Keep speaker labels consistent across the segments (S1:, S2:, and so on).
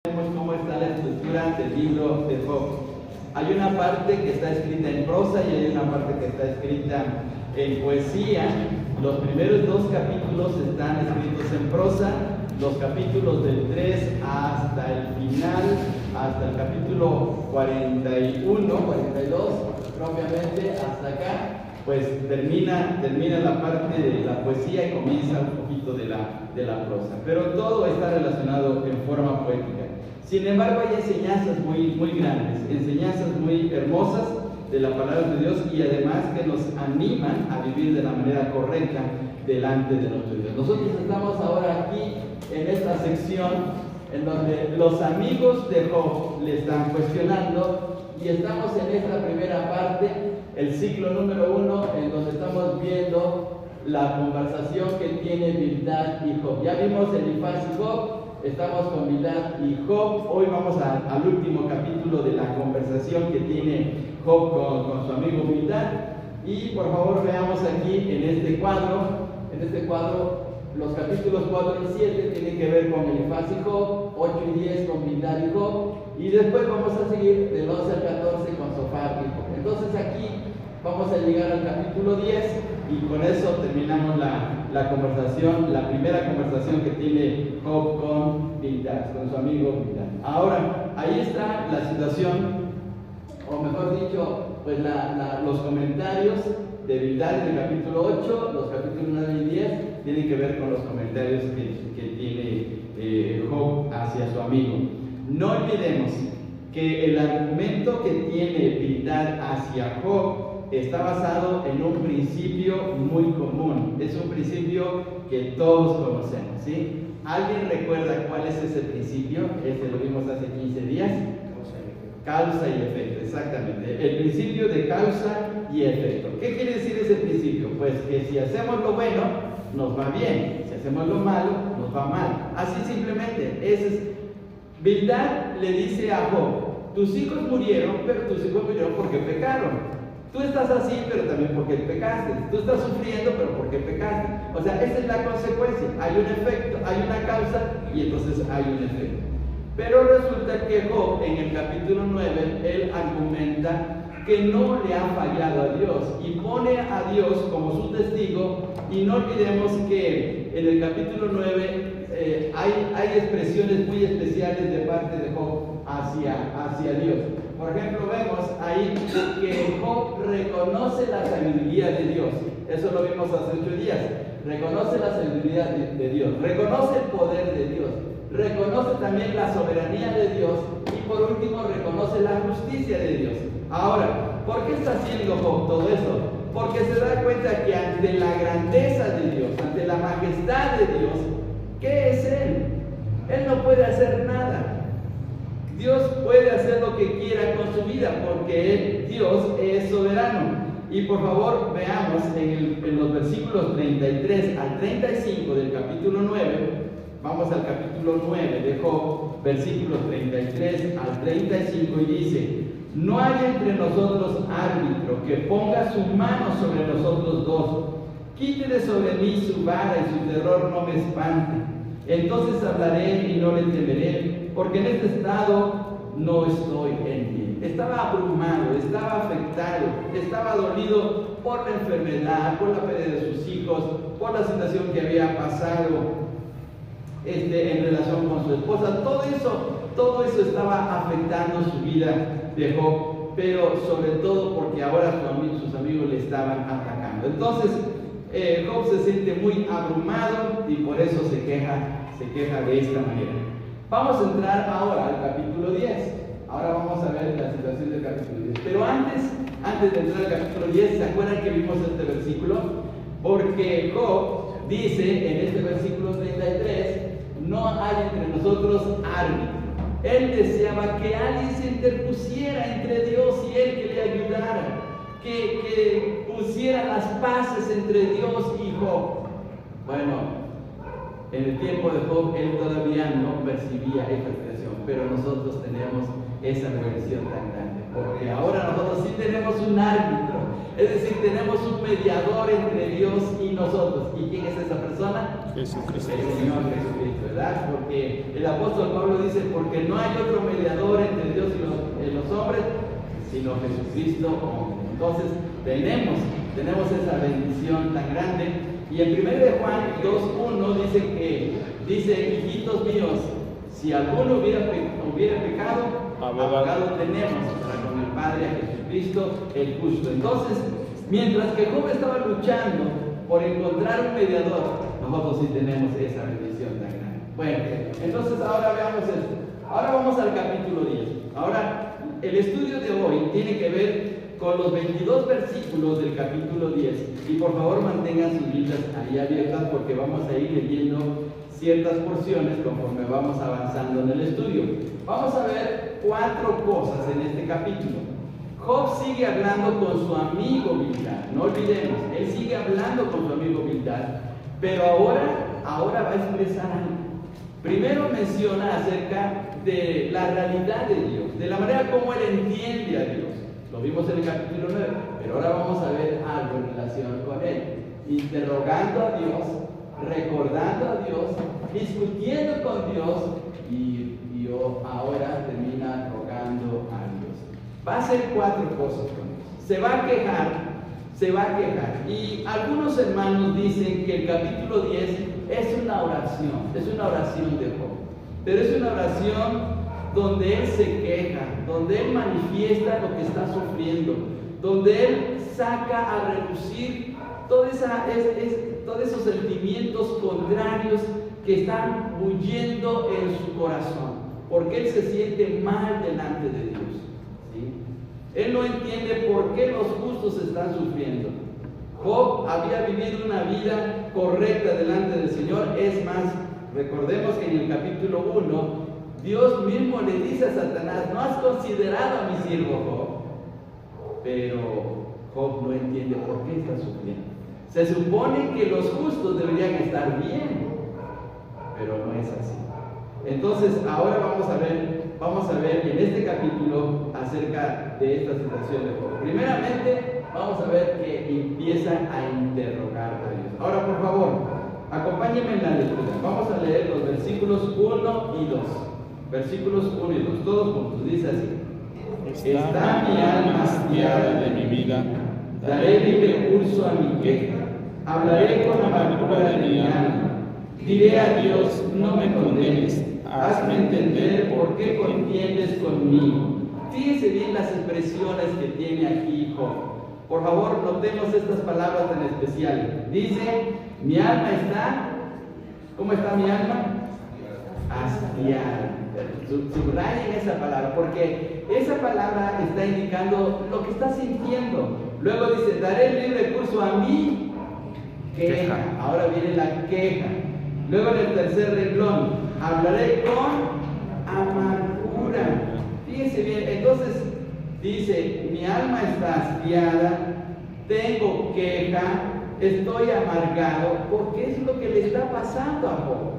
S1: Vemos cómo está la estructura del libro de Job. Hay una parte que está escrita en prosa y hay una parte que está escrita en poesía. Los primeros dos capítulos están escritos en prosa, los capítulos del 3 hasta el final, hasta el capítulo 41, 42, propiamente hasta acá, pues termina la parte de la poesía y comienza un poquito de la prosa. Pero todo está relacionado en forma poética. Sin embargo, hay enseñanzas muy grandes, enseñanzas muy hermosas de la palabra de Dios y además que nos animan a vivir de la manera correcta delante de nuestro Dios. Nosotros estamos ahora aquí en esta sección en donde los amigos de Job le están cuestionando y estamos en esta primera parte, el ciclo número 1, en donde estamos viendo la conversación que tiene Bildad y Job. Ya vimos Elifaz y Job. Estamos con Bildad y Job. Hoy vamos al último capítulo de la conversación que tiene Job con su amigo Bildad. Y por favor veamos aquí en este cuadro, los capítulos 4 y 7 tienen que ver con Elifaz y Job, 8 y 10 con Bildad y Job, y después vamos a seguir del 11 al 14 con Zofar y Job. Entonces aquí vamos a llegar al capítulo 10 y con eso terminamos la conversación, la primera conversación que tiene Job con Bildad, con su amigo Bildad. Ahora, ahí está la situación, o mejor dicho, pues los comentarios de Bildad en el capítulo 8, los capítulos 9 y 10 tienen que ver con los comentarios que tiene Job hacia su amigo. No olvidemos que el argumento que tiene Bildad hacia Job está basado en un principio muy común. Es un principio que todos conocemos, ¿sí? ¿Alguien recuerda cuál es ese principio? Lo vimos hace 15 días. Causa y efecto, exactamente. El principio de causa y efecto. ¿Qué quiere decir ese principio? Pues que si hacemos lo bueno, nos va bien. Si hacemos lo malo, nos va mal. Así simplemente. Bildad le dice a Job: tus hijos murieron, pero tus hijos murieron porque pecaron. Tú estás así, pero también porque pecaste. Tú estás sufriendo, pero porque pecaste. O sea, esa es la consecuencia. Hay un efecto, hay una causa y entonces hay un efecto. Pero resulta que Job, en el capítulo 9, él argumenta que no le ha fallado a Dios y pone a Dios como su testigo. Y no olvidemos que en el capítulo 9 hay expresiones muy especiales de parte de Job hacia Dios. Por ejemplo, vemos ahí que Job reconoce la sabiduría de Dios. Eso lo vimos hace 8 días. Reconoce la sabiduría de Dios, reconoce el poder de Dios, reconoce también la soberanía de Dios y por último reconoce la justicia de Dios. Ahora, ¿por qué está haciendo Job todo eso? Porque se da cuenta que ante la grandeza de Dios, ante la majestad de Dios, ¿qué es Él? Él no puede hacer nada. Dios puede hacer lo que quiera con su vida porque Dios es soberano. Y por favor veamos en los versículos 33 al 35 del capítulo 9, vamos al capítulo 9 de Job, versículos 33 al 35 y dice: no hay entre nosotros árbitro que ponga su mano sobre nosotros dos, quite de sobre mí su vara y su terror no me espante. Entonces hablaré y no le temeré, porque en este estado no estoy en mí. Estaba abrumado, estaba afectado, estaba dolido por la enfermedad, por la pérdida de sus hijos, por la situación que había pasado en relación con su esposa. Todo eso estaba afectando su vida de Job, pero sobre todo porque ahora sus amigos le estaban atacando. Entonces Job se siente muy abrumado y por eso se queja de esta manera. Vamos a entrar ahora al capítulo 10. Ahora vamos a ver la situación del capítulo 10. Pero antes de entrar al capítulo 10, ¿se acuerdan que vimos este versículo? Porque Job dice en este versículo 33, no hay entre nosotros árbitro. Él deseaba que alguien se interpusiera entre Dios y él, que le ayudara, que pusiera las paces entre Dios y Job. Bueno, en el tiempo de Job él todavía no percibía esta expresión, pero nosotros tenemos esa bendición tan grande, porque ahora nosotros sí tenemos un árbitro, es decir, tenemos un mediador entre Dios y nosotros. ¿Y quién es esa persona?
S2: Jesucristo.
S1: El Señor Jesucristo, ¿verdad? Porque el apóstol Pablo dice, porque no hay otro mediador entre Dios y los hombres, sino Jesucristo hombre. Entonces, tenemos esa bendición tan grande. Y en 1 de Juan 2:1 dice, hijitos míos, si alguno hubiera pecado, abogado tenemos para con el Padre a Jesucristo el justo. Entonces, mientras que Job estaba luchando por encontrar un mediador, nosotros sí tenemos esa bendición tan grande. Bueno, entonces ahora veamos esto. Ahora vamos al capítulo 10. Ahora, el estudio de hoy tiene que ver con los 22 versículos del capítulo 10. Y por favor mantengan sus Biblias ahí abiertas, porque vamos a ir leyendo ciertas porciones conforme vamos avanzando en el estudio. Vamos a ver 4 cosas en este capítulo. Job sigue hablando con su amigo Bildad, no olvidemos, él sigue hablando con su amigo Bildad, pero ahora va a expresar algo. Primero menciona acerca de la realidad de Dios, de la manera como él entiende a Dios. Lo vimos en el capítulo 9, pero ahora vamos a ver algo en relación con él, interrogando a Dios, recordando a Dios, discutiendo con Dios, y ahora termina rogando a Dios. Va a hacer 4 cosas con Dios. Se va a quejar. Y algunos hermanos dicen que el capítulo 10 es una oración de Job. Pero es una oración donde él se queja, donde él manifiesta lo que está sufriendo, donde él saca a relucir todos esos sentimientos contrarios que están huyendo en su corazón, porque él se siente mal delante de Dios, ¿sí? Él no entiende por qué los justos están sufriendo. Job había vivido una vida correcta delante del Señor. Es más, recordemos que en el capítulo 1, Dios mismo le dice a Satanás, no has considerado a mi siervo Job. Pero Job no entiende por qué está sufriendo. Se supone que los justos deberían estar bien, pero no es así. Entonces, ahora vamos a ver en este capítulo acerca de esta situación de Job. Primeramente, vamos a ver que empieza a interrogar a Dios. Ahora, por favor, acompáñenme en la lectura. Vamos a leer los versículos 1 y 2. Versículos 1 y 2, todos juntos. Dice así: Está mi alma hastiada de mi vida, daré libre curso a mi queja, hablaré con amargura de mi alma. Diré a Dios, no me condenes, hazme entender por qué contiendes conmigo. Fíjense bien las expresiones que tiene aquí Job. Por favor, notemos estas palabras tan especiales. Dice, mi alma está, ¿cómo está mi alma? Hastiada. Subrayen esa palabra, porque esa palabra está indicando lo que está sintiendo. Luego dice, daré libre curso a mi queja. Ahora viene la queja. Luego en el tercer renglón, hablaré con amargura. Fíjense bien, entonces dice, mi alma está hastiada, tengo queja, estoy amargado, porque es lo que le está pasando a Job.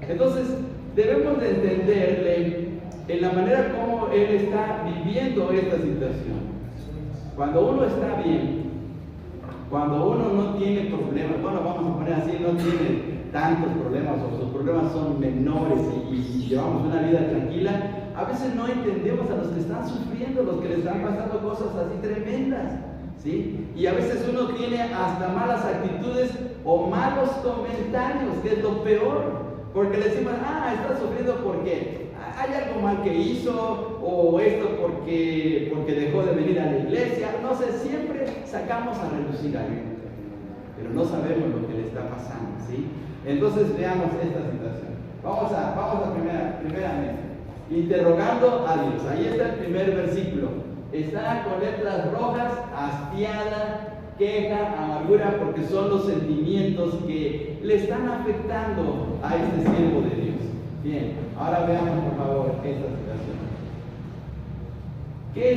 S1: Entonces, debemos de entenderle en la manera como él está viviendo esta situación. Cuando uno está bien, cuando uno no tiene problemas, bueno, vamos a poner así, no tiene tantos problemas o sus problemas son menores y llevamos una vida tranquila, a veces no entendemos a los que están sufriendo, los que les están pasando cosas así tremendas, ¿sí? Y a veces uno tiene hasta malas actitudes o malos comentarios, que es lo peor, porque le decimos, está sufriendo porque hay algo mal que hizo, o esto porque dejó de venir a la iglesia, no sé, siempre sacamos a relucir algo, pero no sabemos lo que le está pasando, ¿sí? Entonces veamos esta situación. Vamos a primeramente, interrogando a Dios. Ahí está el primer versículo. Está con letras rojas, hastiada, queja, amargura, porque son los sentimientos que le están afectando a este siervo de Dios. Bien, ahora veamos por favor esta situación. ¿Qué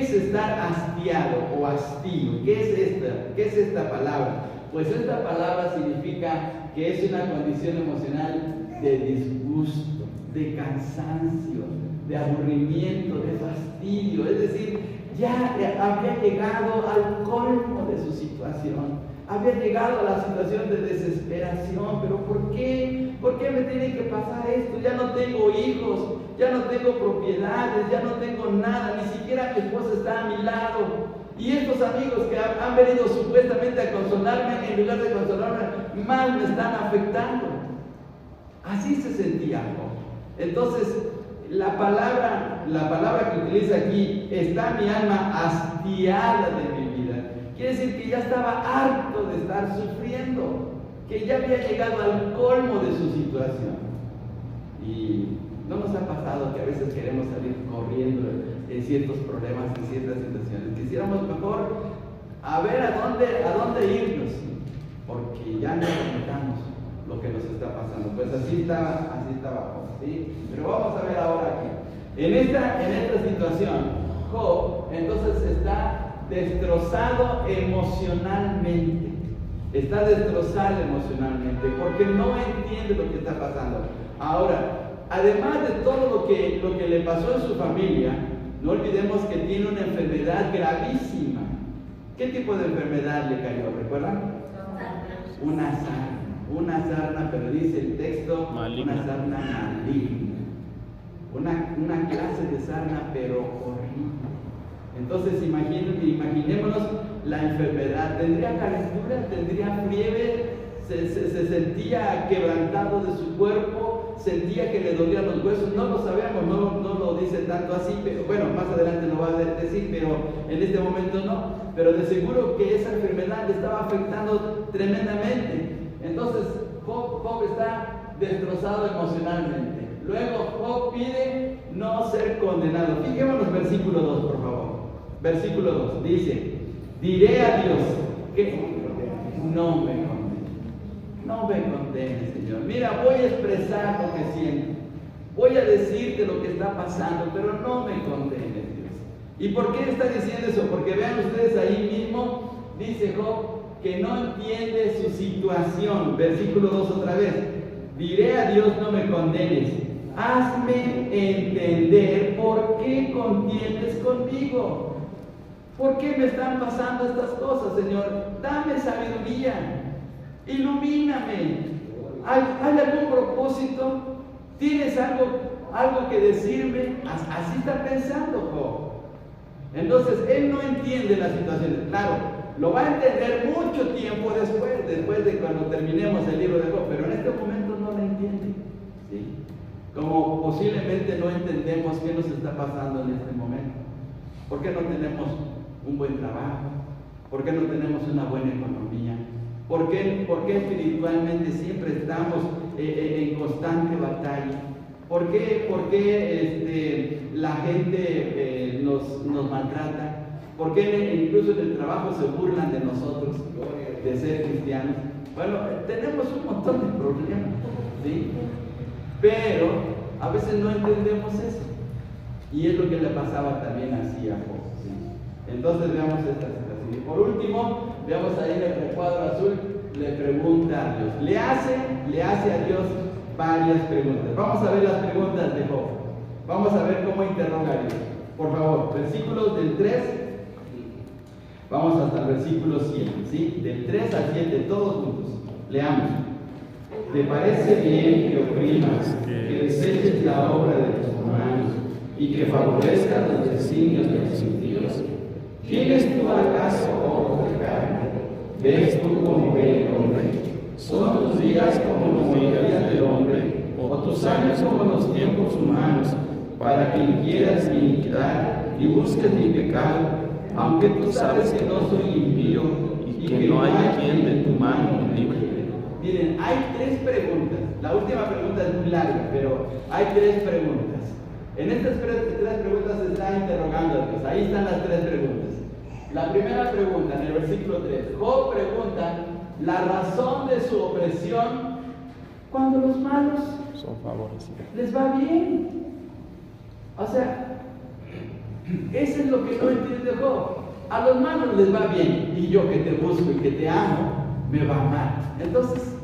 S1: es estar hastiado o hastío? ¿Qué es esta palabra? Pues esta palabra significa que es una condición emocional de disgusto, de cansancio, de aburrimiento, de fastidio. Es decir, ya había llegado al colmo de su situación. Había llegado a la situación de desesperación. ¿Pero por qué? ¿Por qué me tiene que pasar esto? Ya no tengo hijos, ya no tengo propiedades, ya no tengo nada, ni siquiera mi esposa está a mi lado. Y estos amigos que han venido supuestamente a consolarme, en lugar de consolarme, más me están afectando. Así se sentía Job. Entonces, la palabra que utiliza aquí, está mi alma hastiada de mi vida. Quiere decir que ya estaba harto de estar sufriendo, que ya había llegado al colmo de su situación. Y no nos ha pasado que a veces queremos salir corriendo en ciertos problemas, en ciertas situaciones. Quisiéramos mejor a ver a dónde irnos, porque ya no aguantamos lo que nos está pasando. Pues así estaba Job, ¿sí? Pero vamos a ver ahora aquí. En esta situación, Job entonces está destrozado emocionalmente. Está destrozado emocionalmente porque no entiende lo que está pasando. Ahora, además de todo lo que le pasó en su familia, no olvidemos que tiene una enfermedad gravísima. ¿Qué tipo de enfermedad le cayó? ¿Recuerdan? Una sarna, pero dice el texto, maligna. Una sarna maligna. Una clase de sarna, pero horrible. Entonces imaginémonos la enfermedad. Tendría calentura, tendría fiebre, se sentía quebrantado de su cuerpo, sentía que le dolían los huesos. No lo sabemos, no lo dice tanto así, pero bueno, más adelante lo va a decir, pero en este momento no. Pero de seguro que esa enfermedad le estaba afectando tremendamente. Entonces Job está destrozado emocionalmente. Luego Job pide no ser condenado. Fijémonos versículo 2, por favor. Versículo 2 dice: diré a Dios que no me condene. No me condene, Señor. Mira, voy a expresar lo que siento. Voy a decirte lo que está pasando, pero no me condenes, Dios. ¿Y por qué está diciendo eso? Porque vean ustedes ahí mismo, dice Job, que no entiende su situación. Versículo 2 otra vez. Diré a Dios, no me condenes. Hazme entender por qué contiendes conmigo. ¿Por qué me están pasando estas cosas, Señor? Dame sabiduría. Ilumíname. ¿Hay algún propósito? ¿Tienes algo que decirme? Así está pensando Job. Entonces, él no entiende la situación. Claro, lo va a entender mucho tiempo después de cuando terminemos el libro de Job, pero en este momento no la entiende. ¿Sí? Como posiblemente no entendemos qué nos está pasando en este momento. ¿Por qué no tenemos un buen trabajo? ¿Por qué no tenemos una buena economía? ¿Por qué espiritualmente siempre estamos en constante batalla? ¿Por qué la gente nos maltrata? ¿Por qué incluso en el trabajo se burlan de nosotros, de ser cristianos? Bueno, tenemos un montón de problemas, ¿sí? Pero a veces no entendemos eso. Y es lo que le pasaba también así a Job, ¿sí? Entonces veamos esta situación. Y por último, veamos ahí en el recuadro azul, le pregunta a Dios. Le hace a Dios varias preguntas. Vamos a ver las preguntas de Job. Vamos a ver cómo interroga a Dios. Por favor, versículos del 3, vamos hasta el versículo 7, ¿sí? Del 3 al 7, todos juntos. Leamos. ¿Te parece bien que oprimas, que deseches la obra de tus manos y que favorezcas los designios de los impíos? ¿Tienes tú acaso ojos de carne? ¿Ves tú como ve el hombre? ¿Son tus días como los días del hombre, o tus años como los tiempos humanos, para que inquieras mi iniquidad y busques mi pecado, aunque tú sabes que no soy impío y que no hay quien de tu mano me libre? Miren, hay 3 preguntas. La última pregunta es muy larga, pero hay 3 preguntas. En estas 3 preguntas se está interrogando a Dios. Ahí están las 3 preguntas. La primera pregunta, en el versículo 3, Job pregunta la razón de su opresión cuando los malos
S2: son favorecidos.
S1: Les va bien. O sea, eso es lo que no entiende Job. A los malos les va bien, y yo que te busco y que te amo, me va mal. Entonces,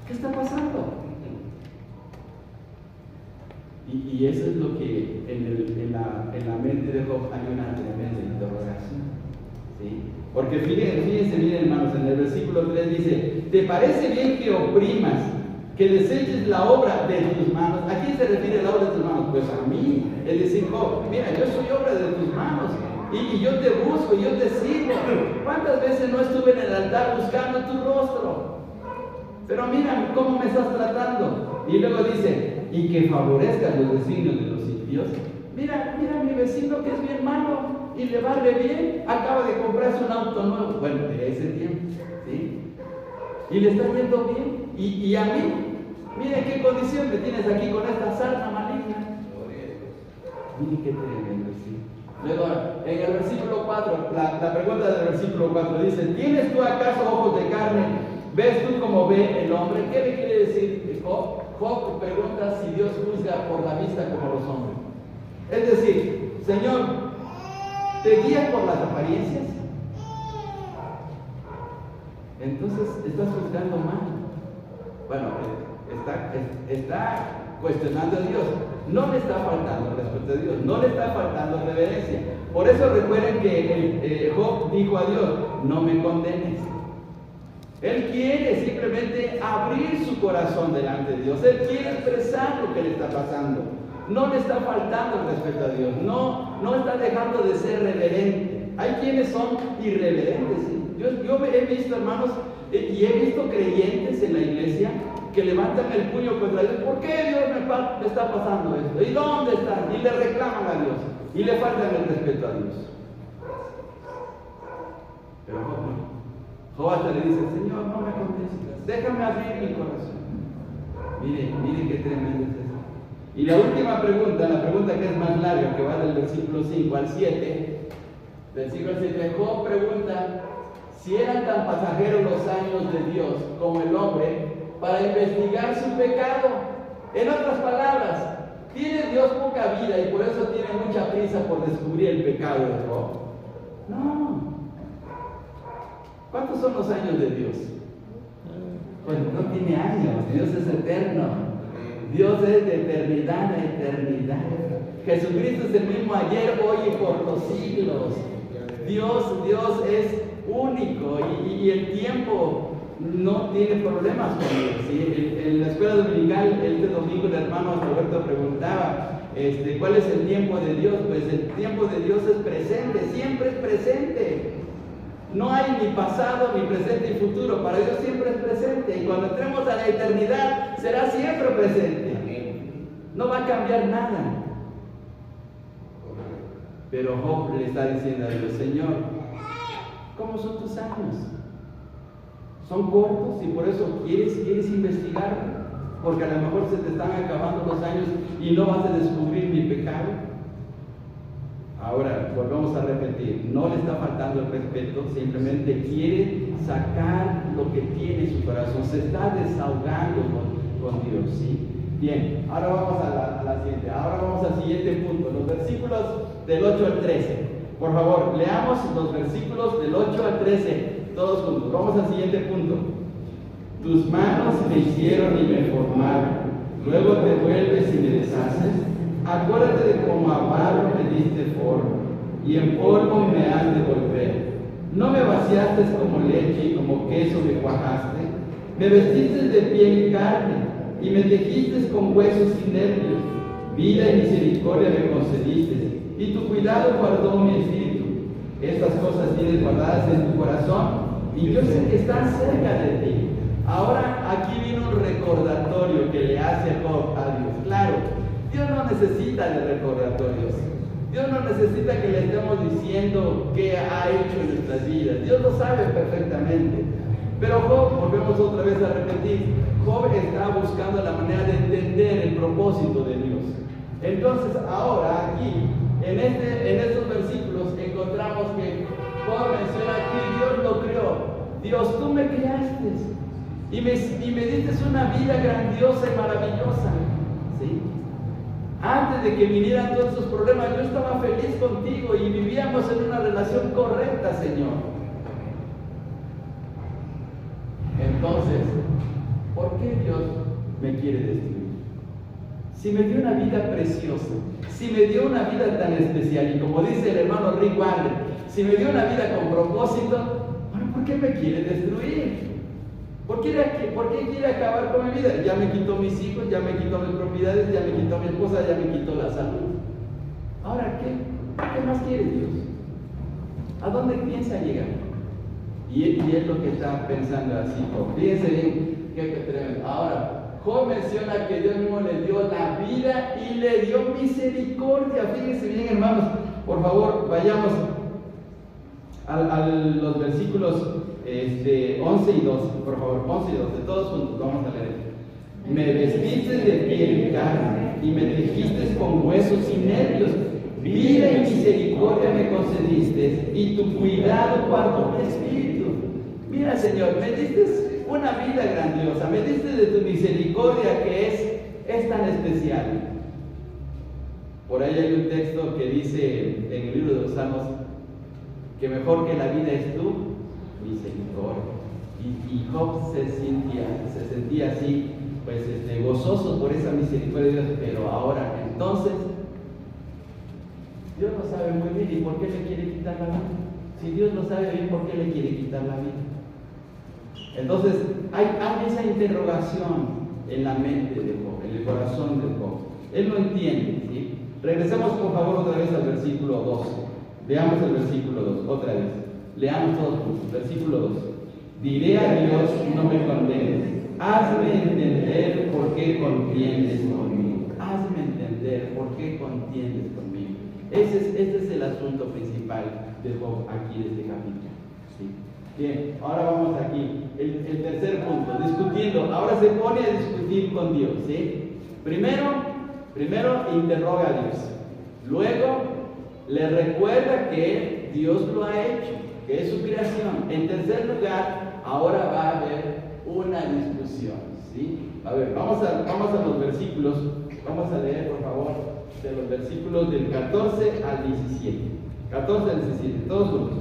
S1: ¿qué está pasando? Y eso es lo que en la mente de Job hay una tremenda interrogación, ¿sí? Porque fíjense bien, hermanos, en el versículo 3 dice: ¿te parece bien que oprimas, que deseches la obra de tus manos? ¿A quién se refiere la obra de tus manos? Pues a mí. Es decir, Job, mira, yo soy obra de tus manos, y yo te busco, y yo te sirvo. ¿Cuántas veces no estuve en el altar buscando tu rostro? Pero mira cómo me estás tratando. Y luego dice: y que favorezcas los designios de los impíos. Mira mi vecino que es bien malo y le va re bien, acaba de comprarse un auto nuevo, bueno, de ese tiempo, ¿sí? Y le está yendo bien, y a mí, mire qué condición me tienes aquí con esta sarna maligna. Mire qué tremendo, ¿sí? Luego, en el versículo 4, la pregunta del versículo 4 dice: ¿tienes tú acaso ojos de carne? ¿Ves tú como ve el hombre? ¿Qué le quiere decir Job? Job pregunta si Dios juzga por la vista como los hombres. Es decir, Señor, ¿te guías por las apariencias? Entonces estás juzgando mal. Bueno, está cuestionando a Dios. No le está faltando respeto a Dios, no le está faltando reverencia. Por eso recuerden que Job dijo a Dios: no me condenes. Él quiere simplemente abrir su corazón delante de Dios. Él quiere expresar lo que le está pasando. No le está faltando el respeto a Dios. No está dejando de ser reverente. Hay quienes son irreverentes, ¿sí? Yo he visto, hermanos, y he visto creyentes en la iglesia que levantan el puño contra Dios. ¿Por qué Dios me está pasando esto? ¿Y dónde están? Y le reclaman a Dios. Y le faltan el respeto a Dios. Pero Job hasta le dice: Señor, no me contestes, déjame abrir mi corazón. Mire qué tremendo es eso. Y la última pregunta, la pregunta que es más larga, que va del versículo 5 al 7, versículo 7, Job pregunta si eran tan pasajeros los años de Dios como el hombre para investigar su pecado. En otras palabras, ¿tiene Dios poca vida y por eso tiene mucha prisa por descubrir el pecado de Job? No. ¿Cuántos son los años de Dios? Pues no tiene años, Dios es eterno. Dios es de eternidad a eternidad. Jesucristo es el mismo ayer, hoy y por los siglos. Dios es único y el tiempo no tiene problemas con él, ¿sí? En la escuela dominical, este domingo, el hermano Roberto preguntaba ¿cuál es el tiempo de Dios? Pues el tiempo de Dios es presente, siempre es presente. No hay ni pasado, ni presente y futuro. Para Dios siempre es presente. Y cuando entremos a la eternidad, será siempre presente. No va a cambiar nada. Pero Job le está diciendo a Dios: Señor, ¿cómo son tus años? ¿Son cortos y por eso quieres investigar? Porque a lo mejor se te están acabando los años y no vas a descubrir mi pecado. Ahora, volvemos a repetir, no le está faltando el respeto, simplemente quiere sacar lo que tiene en su corazón, se está desahogando con Dios, ¿sí? Bien, ahora vamos a la siguiente, ahora vamos al siguiente punto, los versículos del 8 al 13. Por favor, leamos los versículos del 8 al 13, todos juntos. Vamos al siguiente punto. Tus manos me hicieron y me formaron, luego te vuelves y me deshaces. Acuérdate de cómo a barro me diste forma, y en polvo me has de volver. No me vaciaste como leche y como queso me cuajaste. Me vestiste de piel y carne, y me tejiste con huesos y nervios. Vida y misericordia me concediste, y tu cuidado guardó mi espíritu. Estas cosas tienes guardadas en tu corazón, y yo sé que están cerca de ti. Ahora aquí viene un recordatorio que le hace Job a Dios. Claro, Dios no necesita de recordatorios. Dios no necesita que le estemos diciendo qué ha hecho en nuestras vidas. Dios lo sabe perfectamente. Pero Job, volvemos otra vez a repetir, Job está buscando la manera de entender el propósito de Dios. Entonces ahora aquí, en estos versículos, encontramos que Job menciona que Dios lo creó. Dios, tú me creaste y me diste una vida grandiosa y maravillosa, ¿sí? Antes de que vinieran todos esos problemas, yo estaba feliz contigo y vivíamos en una relación correcta, Señor. Entonces, ¿por qué Dios me quiere destruir? si me dio una vida preciosa, si me dio una vida tan especial, y como dice el hermano Rick Warren, si me dio una vida con propósito, bueno, ¿por qué me quiere destruir? ¿Por qué quiere acabar con mi vida? Ya me quitó mis hijos, ya me quitó mis propiedades, ya me quitó mi esposa, ya me quitó la salud. Ahora, ¿qué más quiere Dios? ¿A dónde piensa llegar? Y es lo que está pensando así, Job. Fíjense bien, qué tremendo. Ahora, Job menciona que Dios mismo le dio la vida y le dio misericordia. Fíjense bien, hermanos, por favor, vayamos a los versículos 11 y 12, por favor, 11 y 12, todos juntos, vamos a leer. Me vestiste de piel y carne, y me tejiste con huesos y nervios. Vida y misericordia me concediste, y tu cuidado guardó mi espíritu. Mira, Señor, me diste una vida grandiosa, me diste de tu misericordia que es tan especial. Por ahí hay un texto que dice en el libro de los Salmos que mejor que la vida es tu misericordia. Y Job se sentía así, pues gozoso por esa misericordia de Dios. Pero ahora, entonces, Dios lo sabe muy bien, ¿y por qué le quiere quitar la vida? Si Dios lo sabe bien, ¿por qué le quiere quitar la vida? Entonces, hay esa interrogación en la mente de Job, en el corazón de Job. Él no entiende, ¿sí? Regresemos por favor otra vez al versículo 2. Veamos el versículo 2, otra vez. Leamos todos juntos. Versículo 2. Diré a Dios, no me condenes. Hazme entender por qué contiendes conmigo. Hazme entender por qué contiendes conmigo. Este es el asunto principal de Job aquí de este capítulo. ¿Sí? Bien, ahora vamos aquí. El tercer punto, discutiendo. Ahora se pone a discutir con Dios. ¿Sí? Primero interroga a Dios. Luego le recuerda que Dios lo ha hecho, que es su creación. En tercer lugar, ahora va a haber una discusión. ¿Sí? A ver, vamos a los versículos. Vamos a leer, por favor, de los versículos del 14 al 17. 14 al 17, todos juntos.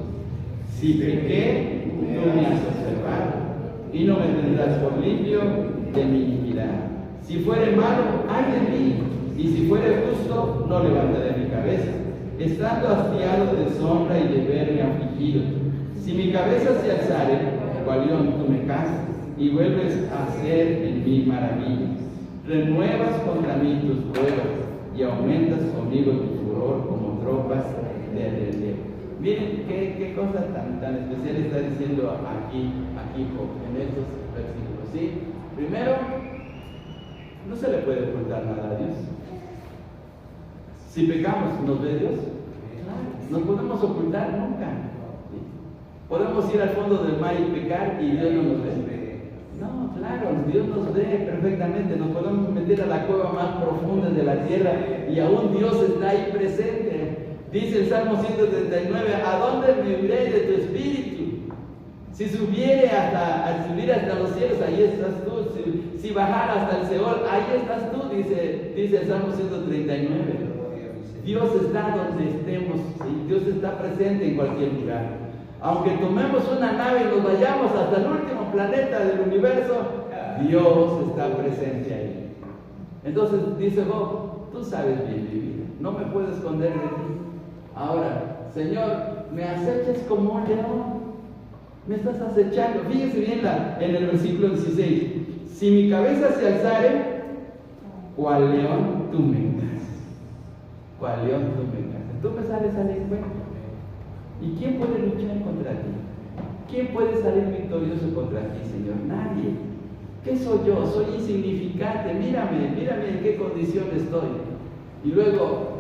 S1: Si pequé, tú me has observado, y no me tendrás por limpio de mi iniquidad. Si fuere malo, ay de mí, y si fuere justo, no levantaré mi cabeza, estando hastiado de sombra y de verme afligido. Si mi cabeza se alzare, cual león tú me casas, y vuelves a hacer en mí maravillas. Renuevas contra mí tus pruebas, y aumentas conmigo tu furor como tropas de alrededor. Miren qué cosa tan especial está diciendo aquí Job, en estos versículos. ¿Sí? Primero, no se le puede ocultar nada a Dios. Si pecamos, ¿nos ve Dios? No podemos ocultar nunca. ¿Sí? Podemos ir al fondo del mar y pecar y Dios no nos ve. No, claro, Dios nos ve perfectamente. Nos podemos meter a la cueva más profunda de la tierra y aún Dios está ahí presente. Dice el Salmo 139, ¿a dónde me iré de tu espíritu? Si subiere hasta los cielos, ahí estás tú. Si bajara hasta el Seol, ahí estás tú, dice el Salmo 139. Dios está donde estemos, ¿sí? Dios está presente en cualquier lugar. Aunque tomemos una nave y nos vayamos hasta el último planeta del universo, Dios está presente ahí. Entonces dice Job, tú sabes bien mi vida, no me puedo esconder de ti. Ahora, Señor, me acechas como un león, me estás acechando. Fíjese bien en el versículo 16, si mi cabeza se alzare, cual león tú me casas, cual león tú me casas. Tú me sales al encuentro. ¿Y quién puede luchar contra ti? ¿Quién puede salir victorioso contra ti, Señor? Nadie. ¿Qué soy yo? Soy insignificante. Mírame en qué condición estoy. Y luego,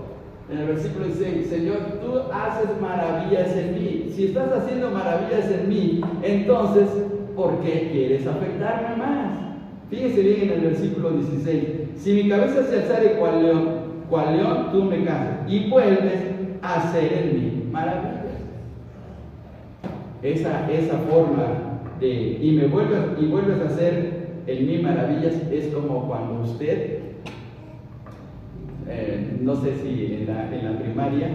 S1: en el versículo 16, Señor, tú haces maravillas en mí. Si estás haciendo maravillas en mí, entonces, ¿por qué quieres afectarme más? Fíjese bien en el versículo 16. Si mi cabeza se alzare cual león, tú me casas y vuelves a hacer en mí maravillas. Esa forma de, y vuelves a hacer en mí maravillas, es como cuando usted, no sé si en la primaria,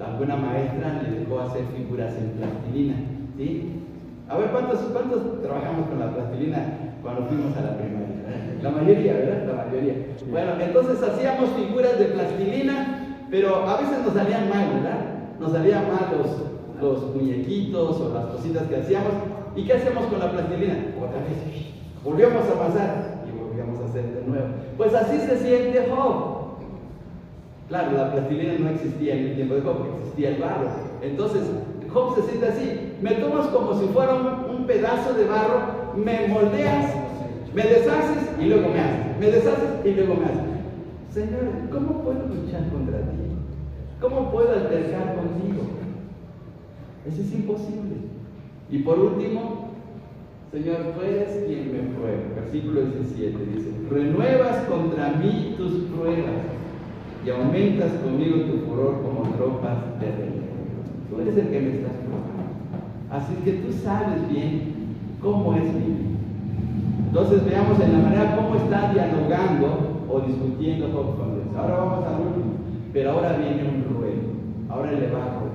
S1: alguna maestra le dejó hacer figuras en plastilina, ¿sí? A ver, ¿cuántos trabajamos con la plastilina cuando fuimos a la primaria? La mayoría, ¿verdad? La mayoría. Bueno, entonces hacíamos figuras de plastilina, pero a veces nos salían mal, ¿verdad? Nos salían mal los muñequitos o las cositas que hacíamos. ¿Y qué hacemos con la plastilina? Otra vez, volvíamos a pasar y volvíamos a hacer de nuevo. Pues así se siente Job. Claro, la plastilina no existía en el tiempo de Job, existía el barro. Entonces, Job se siente así: me tomas como si fuera un pedazo de barro, me moldeas, me deshaces y luego me haces, me deshaces y luego me haces. Señor, ¿cómo puedo luchar contra ti? ¿Cómo puedo altercar contigo? Eso es imposible. Y por último, Señor, tú eres quien me prueba. Versículo 17 dice: renuevas contra mí tus pruebas y aumentas conmigo tu furor como tropas de rey. Tú eres el que me estás probando. Así que tú sabes bien cómo es mi vida. Entonces veamos en la manera cómo está dialogando o discutiendo Job con Dios. Ahora vamos al último, pero ahora viene un ruego. Ahora le va a rogar.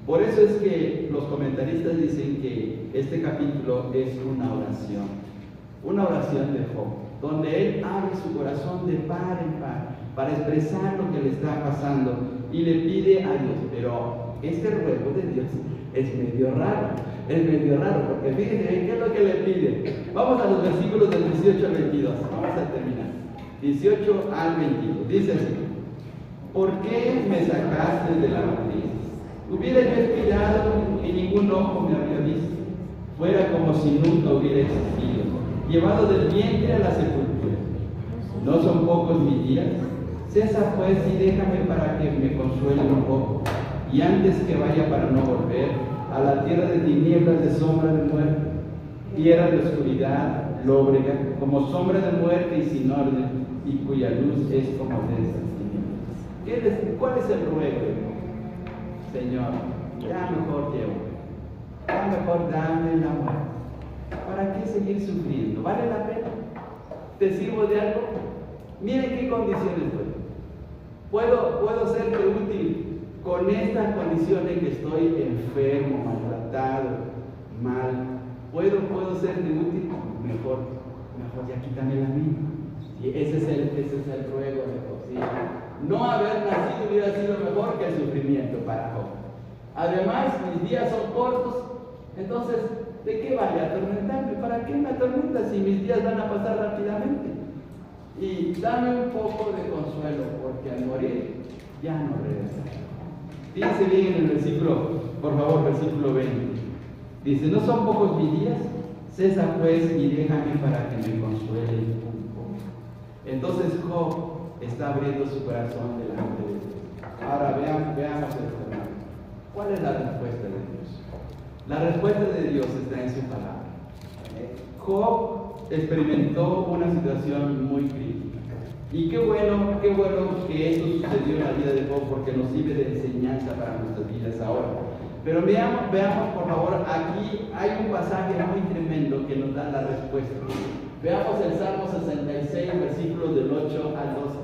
S1: Por eso es que los comentaristas dicen que este capítulo es una oración de Job, donde él abre su corazón de par en par para expresar lo que le está pasando y le pide a Dios. Pero este ruego de Dios es medio raro, porque fíjense, ¿qué es lo que le pide? Vamos a los versículos del 18 al 22, vamos a terminar. 18 al 22, dice así: ¿por qué me sacaste de la matriz? Hubiera yo expirado y ningún ojo me habría visto. Fuera como si nunca hubiera existido, llevado del vientre a la sepultura. ¿No son pocos mis días? Cesa pues y déjame para que me consuele un poco, y antes que vaya para no volver a la tierra de tinieblas, de sombra de muerte, tierra de oscuridad, lóbrega, como sombra de muerte y sin orden, y cuya luz es como densas tinieblas. ¿Cuál es el ruego? Señor, ya mejor llevo, ya mejor dame la muerte. ¿Para qué seguir sufriendo? ¿Vale la pena? ¿Te sirvo de algo? Miren qué condiciones estoy. ¿Puedo serte útil con estas condiciones que estoy enfermo, maltratado, mal? ¿Puedo serte útil? Mejor ya quítame la mía. Y ese es el ruego de Job. ¿Sí? No haber nacido hubiera sido mejor que el sufrimiento para Job. Además, mis días son cortos, entonces, ¿de qué vale atormentarme? ¿Para qué me atormentas si mis días van a pasar rápidamente? Y dame un poco de consuelo, porque al morir ya no regresaré. Fíjense bien en el versículo, por favor, versículo 20. Dice: ¿no son pocos mis días? Cesa pues y déjame para que me consuele un poco. Entonces Job está abriendo su corazón delante de Dios. Ahora veamos esto, hermano. ¿Cuál es la respuesta de Dios? La respuesta de Dios está en su palabra. Job experimentó una situación muy crítica. Y qué bueno que esto sucedió en la vida de Job, porque nos sirve de enseñanza para nuestras vidas ahora. Pero veamos por favor, aquí hay un pasaje muy tremendo que nos da la respuesta. Veamos el Salmo 66, versículos del 8 al 12.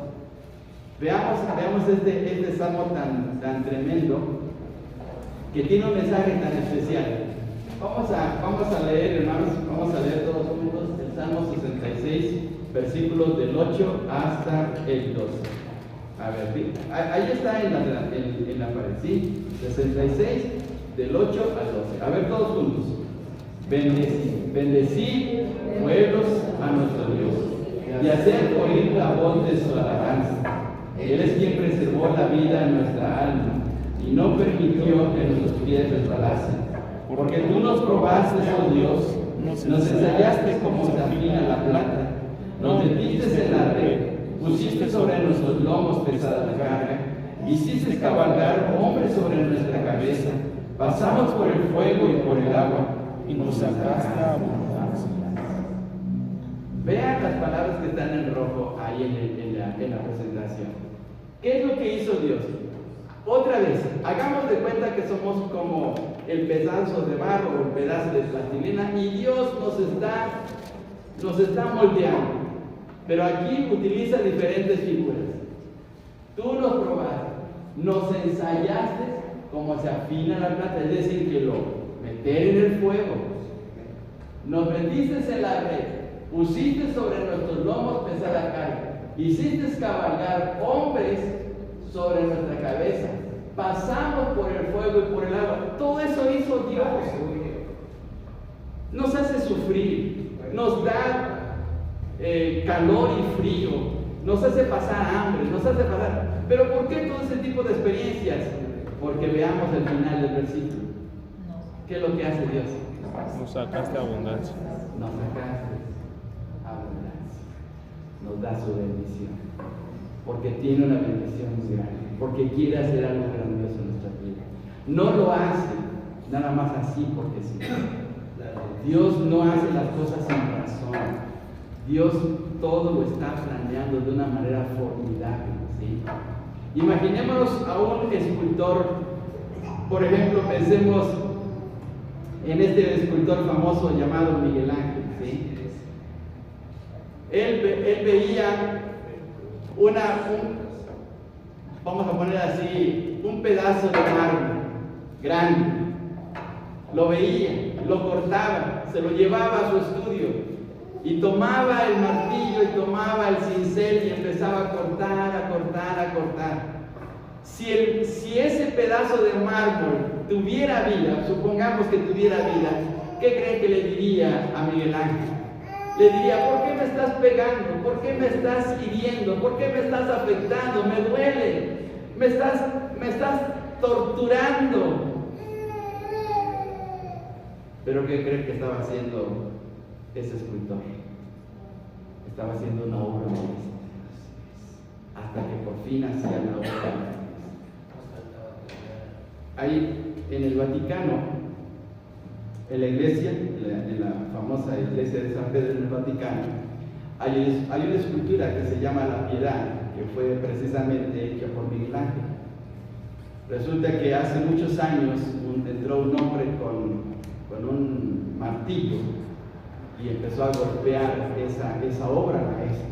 S1: Veamos este salmo tan tremendo, que tiene un mensaje tan especial. Vamos a leer, hermanos, vamos a leer todos juntos el Salmo 66, versículos del 8 hasta el 12. A ver, ahí está en la pared, ¿sí? 66, del 8 al 12. A ver, todos juntos. Bendecid, pueblos, a nuestro Dios, y hacer oír la voz de su alabanza. Él es quien preservó la vida en nuestra alma y no permitió que nuestros pies resbalasen. Porque tú nos probaste, oh Dios, nos ensayaste como se afina la plata, nos metiste en la red, pusiste sobre nuestros lomos pesada la carga, hiciste cabalgar hombres sobre nuestra cabeza, pasamos por el fuego y por el agua, y nos sacaste a abundancia. Vean las palabras que están en rojo ahí en la presentación. ¿Qué es lo que hizo Dios? Otra vez, hagamos de cuenta que somos como el pedazo de barro o el pedazo de plastilina y Dios nos está moldeando. Pero aquí utiliza diferentes figuras. Tú nos probaste, nos ensayaste como se afina la plata, es decir, que lo meter en el fuego. Nos metiste en la red, Pusiste sobre nuestros lomos pesada carga. Hiciste cabalgar hombres sobre nuestra cabeza. Pasamos por el fuego y por el agua. Todo eso hizo Dios. Nos hace sufrir, nos da calor y frío, nos hace pasar hambre, nos hace pasar. Pero ¿por qué todo ese tipo de experiencias? Porque veamos el final del versículo. ¿Qué es lo que hace Dios?
S2: Nos sacaste abundancia.
S1: Nos sacaste abundancia. Nos da su bendición. Porque tiene una bendición muy grande. Porque quiere hacer algo grandioso en nuestra vida. No lo hace nada más así porque sí. Dios no hace las cosas sin razón. Dios todo lo está planeando de una manera formidable, ¿sí? Imaginémonos a un escultor. Por ejemplo, pensemos en este escultor famoso llamado Miguel Ángel, ¿sí? Él veía vamos a poner así, un pedazo de mármol grande. Lo veía, lo cortaba, se lo llevaba a su estudio y tomaba el martillo y tomaba el cincel y empezaba a cortar, a cortar, a cortar. Si ese pedazo de mármol tuviera vida, supongamos que tuviera vida, ¿qué creen que le diría a Miguel Ángel? Le diría: ¿por qué me estás pegando? ¿Por qué me estás hiriendo? ¿Por qué me estás afectando? Me duele, me estás torturando. Pero ¿qué creen que estaba haciendo ese escultor? Estaba haciendo una obra maestra, hasta que por fin hacía la obra maestra. Ahí en el Vaticano, en la iglesia, en la famosa iglesia de San Pedro en el Vaticano, hay una escultura que se llama La Piedad, que fue precisamente hecha por Miguel Ángel. Resulta que hace muchos años entró un hombre con un martillo y empezó a golpear esa obra maestra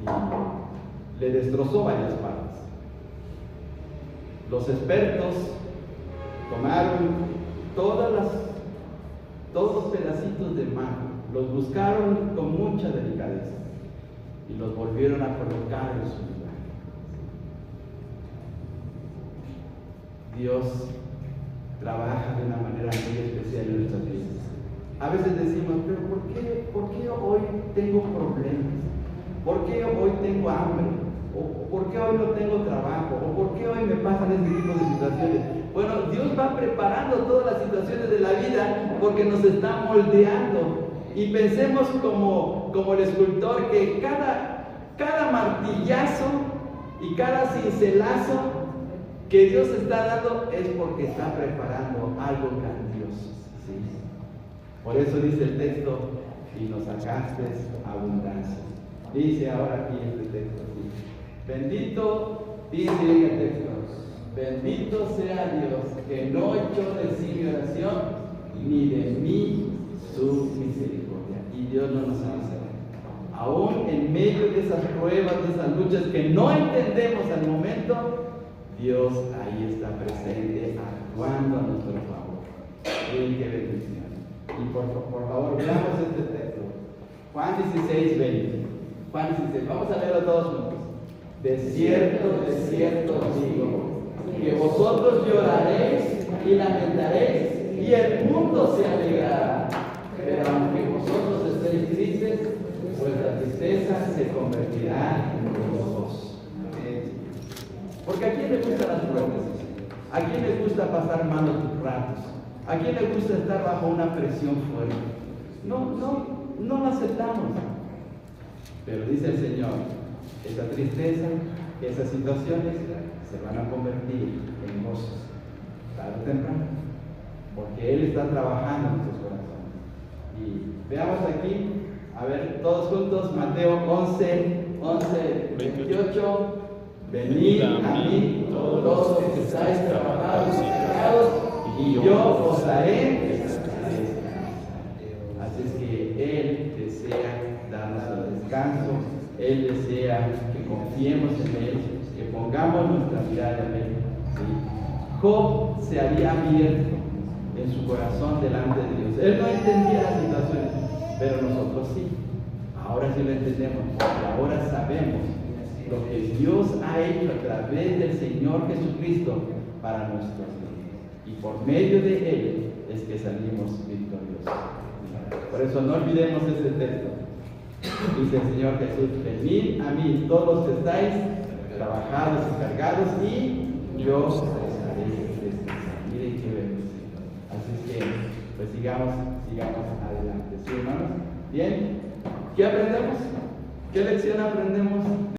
S1: y le destrozó varias partes. Los expertos tomaron todos los pedacitos de mármol, los buscaron con mucha delicadeza y los volvieron a colocar en su lugar. Dios trabaja de una manera muy especial en nuestras vidas. A veces decimos: pero ¿por qué hoy tengo problemas? ¿Por qué hoy tengo hambre? ¿O por qué hoy no tengo trabajo? ¿O por qué hoy me pasan este tipo de situaciones? Bueno, Dios va preparando todas las situaciones de la vida porque nos está moldeando. Y pensemos como el escultor, que cada martillazo y cada cincelazo que Dios está dando es porque está preparando algo grandioso, ¿sí? Por eso dice el texto: y nos sacaste abundancia. Dice ahora aquí este texto, ¿sí? Bendito, dice el texto: bendito sea Dios, que no echó de sí mi oración, ni de mí su misericordia. Y Dios no nos hace. Aún en medio de esas pruebas, de esas luchas que no entendemos al momento, Dios ahí está presente, actuando a nuestro favor. Miren qué bendición. Y por favor, veamos este texto. Juan 16, 20. Juan 16, vamos a leerlo todos juntos. De cierto os digo, que vosotros lloraréis y lamentaréis, y el mundo se alegrará. Pero aunque vosotros estéis tristes, vuestra tristeza se convertirá en gozo. Porque ¿a quién le gustan las pruebas? ¿A quién le gusta pasar malos ratos? ¿A quién le gusta estar bajo una presión fuerte? No lo aceptamos. Pero dice el Señor: esa tristeza, esas situaciones se van a convertir en gozos, tarde o temprano, porque Él está trabajando en nuestros corazones. Y veamos aquí, a ver, todos juntos, Mateo 11, 28. Venid a mí todos los que estáis trabajados y cargados, y yo os haré descansar. Así es que Él desea darnos el descanso, Él desea que confiemos en Él, que pongamos nuestra mirada en Él. ¿Sí? Job se había abierto en su corazón delante de Dios. Él no entendía las situaciones. pero nosotros sí. Ahora sí lo entendemos, porque ahora sabemos lo que Dios ha hecho a través del Señor Jesucristo para nuestras vidas. Y por medio de Él es que salimos victoriosos. Por eso no olvidemos este texto. Dice el Señor Jesús: venid a mí todos los que estáis trabajados y cargados, y yo os haré descansar. Miren qué vemos. Así es que, pues sigamos adelante. ¿Sí, hermanos? Bien. ¿Qué aprendemos? ¿Qué lección aprendemos?